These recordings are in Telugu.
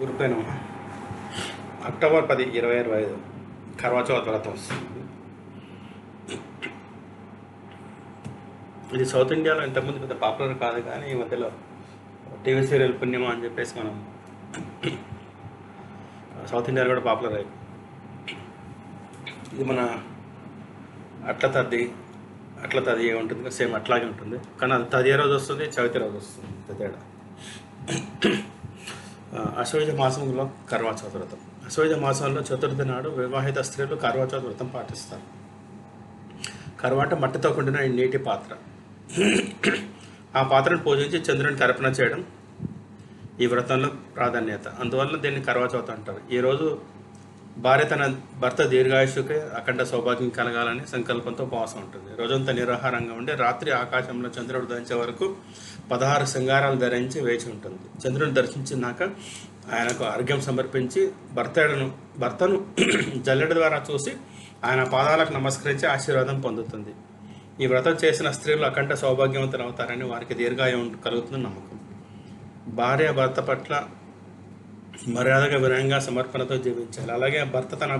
గురుపేనం అక్టోబర్ 10, 2025 కర్వా చౌత్ వ్రతం వస్తుంది. ఇది సౌత్ ఇండియాలో ఇంతకుముందు పెద్ద పాపులర్ కాదు, కానీ ఈ మధ్యలో టీవీ సీరియల్ పుణ్యమా అని చెప్పేసి మనం సౌత్ ఇండియాలో కూడా పాపులర్ అయ్యింది. ఇది మన అట్ల తది ఉంటుంది, సేమ్ అట్లాగే ఉంటుంది, కానీ అది తదియే రోజు వస్తుంది, చవితి రోజు వస్తుంది, తేడా. అశ్వయుజ మాసంలో కర్వా చౌత్ వ్రతం. అశ్వయుజ మాసంలో చతుర్థి నాడు వివాహిత స్త్రీలు కర్వా చౌత్ వ్రతం పాటిస్తారు. కర్వా అంటే మట్టితో కూడిన నీటి పాత్ర. ఆ పాత్రను పూజించి చంద్రునికి అర్పణ చేయడం ఈ వ్రతంలో ప్రాధాన్యత. అందువల్ల దీన్ని కర్వా చౌత్ అంటారు. ఈరోజు భార్య తన భర్త దీర్ఘాయుషుకి అఖండ సౌభాగ్యం కలగాలని సంకల్పంతో ఉపవాసం ఉంటుంది. రోజంతా నిరాహారంగా ఉండి రాత్రి ఆకాశంలో చంద్రుడు ఉదయించే వరకు 16 శృంగారాలు ధరించి వేచి ఉంటుంది. చంద్రుని దర్శించినాక ఆయనకు అర్ఘ్యం సమర్పించి భర్తను జల్లెడ ద్వారా చూసి ఆయన పాదాలకు నమస్కరించి ఆశీర్వాదం పొందుతుంది. ఈ వ్రతం చేసిన స్త్రీలు అఖండ సౌభాగ్యవంతులు అవుతారని, వారికి దీర్ఘాయువు కలుగుతున్న నమ్మకం. భార్య భర్త పట్ల మర్యాదగా వినయంగా సమర్పణతో జీవించాలి. అలాగే భర్త తన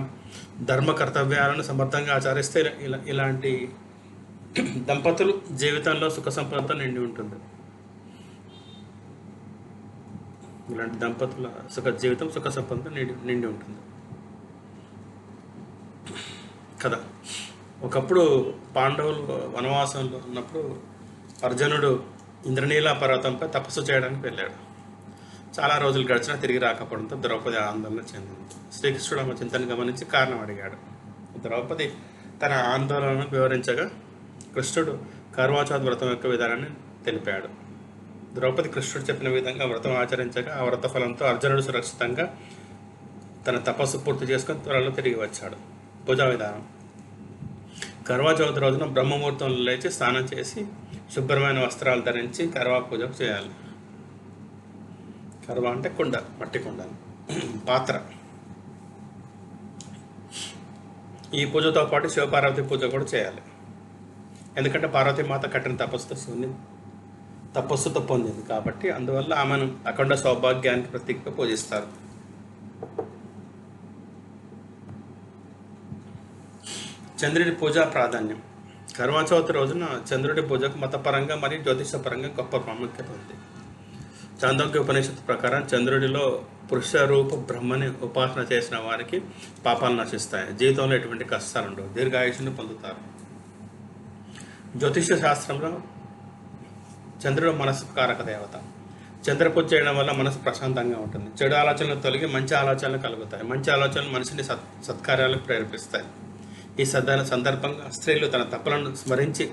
ధర్మ కర్తవ్యాలను సమర్థంగా ఆచరిస్తే ఇలాంటి దంపతులు జీవితంలో సుఖ సంపదతో నిండి ఉంటుంది. ఇలాంటి దంపతుల జీవితం సుఖ సంపదతో నిండి ఉంటుంది కదా. ఒకప్పుడు పాండవులు వనవాసంలో ఉన్నప్పుడు అర్జునుడు ఇంద్రనీల పర్వతంపై తపస్సు చేయడానికి వెళ్ళాడు. చాలా రోజులు గడిచినా తిరిగి రాకపోవడంతో ద్రౌపది ఆందోళన చెందింది. శ్రీకృష్ణుడు ఆమె చింతను గమనించి కారణం అడిగాడు. ద్రౌపది తన ఆందోళనను వివరించగా కృష్ణుడు కర్వా చౌత్ వ్రతం యొక్క విధానాన్ని తెలిపాడు. ద్రౌపది కృష్ణుడు చెప్పిన విధంగా వ్రతం ఆచరించగా ఆ వ్రత ఫలంతో అర్జునుడు సురక్షితంగా తన తపస్సు పూర్తి చేసుకొని త్వరలో తిరిగి వచ్చాడు. పూజా విధానం. కర్వా చౌత్ రోజున బ్రహ్మముహూర్తంలో లేచి స్నానం చేసి శుభ్రమైన వస్త్రాలు ధరించి కర్వా పూజ చేయాలి. కర్వా అంటే కుండ, మట్టి కుండ, పాత్ర. ఈ పూజతో పాటు శివపార్వతి పూజ కూడా చేయాలి. ఎందుకంటే పార్వతీమాత కఠిన తపస్సుతో పొందింది కాబట్టి, అందువల్ల ఆమెను అఖండ సౌభాగ్యానికి ప్రతీకగా పూజిస్తారు. చంద్రుడి పూజా ప్రాధాన్యం. కర్వా చౌత్ రోజున చంద్రుడి పూజకు మతపరంగా మరియు జ్యోతిషపరంగా గొప్ప ప్రాముఖ్యత ఉంది. చాందోగ్య ఉపనిషత్తు ప్రకారం చంద్రుడిలో పురుష రూప బ్రహ్మని ఉపాసన చేసిన వారికి పాపాలు నశిస్తాయి, జీవితంలో ఎటువంటి కష్టాలు ఉండవు, దీర్ఘాయుషుని పొందుతారు. జ్యోతిష శాస్త్రంలో చంద్రుడు మనసు కారక దేవత. చంద్ర పూజ చేయడం వల్ల మనసు ప్రశాంతంగా ఉంటుంది. చెడు ఆలోచనలు తొలగి మంచి ఆలోచనలు కలుగుతాయి. మంచి ఆలోచనలు మనిషిని సత్కార్యాలకు ప్రేరేపిస్తాయి. ఈ సందర్భంగా స్త్రీలు తన తప్పులను స్మరించి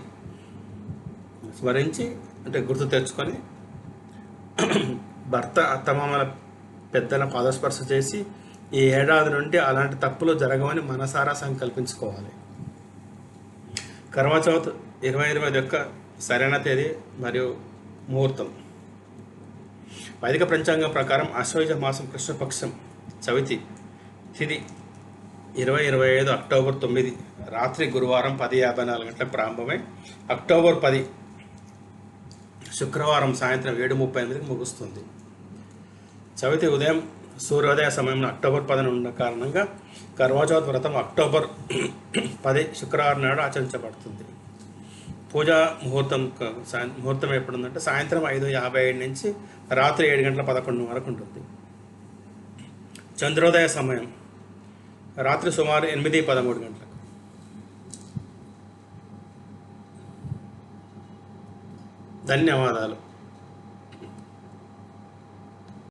అంటే గుర్తు తెచ్చుకొని భర్త అత్తమామల పెద్దల పాదస్పర్శ చేసి ఈ ఏడాది నుండి అలాంటి తప్పులు జరగవని మనసారా సంకల్పించుకోవాలి. కర్వా చౌత్ 2025 యొక్క సరైన తేదీ మరియు ముహూర్తం. వైదిక పంచాంగం ప్రకారం అశ్వయుజ మాసం కృష్ణపక్షం చవితి తిథి 2025 అక్టోబర్ 9 రాత్రి గురువారం 10:54 గంటలకు ప్రారంభమై అక్టోబర్ 10 శుక్రవారం సాయంత్రం 7:38కి ముగుస్తుంది. చవితి ఉదయం సూర్యోదయ సమయంలో అక్టోబర్ 10 ఉన్న కారణంగా కర్వా చౌత్ వ్రతం అక్టోబర్ 10 శుక్రవారం నాడు ఆచరించబడుతుంది. పూజా ముహూర్తం ఎప్పుడుందంటే సాయంత్రం 5:57 నుంచి రాత్రి 7:11 వరకు ఉంటుంది. చంద్రోదయ సమయం రాత్రి సుమారు 8:13 గంటలకు. ధన్యవాదాలు.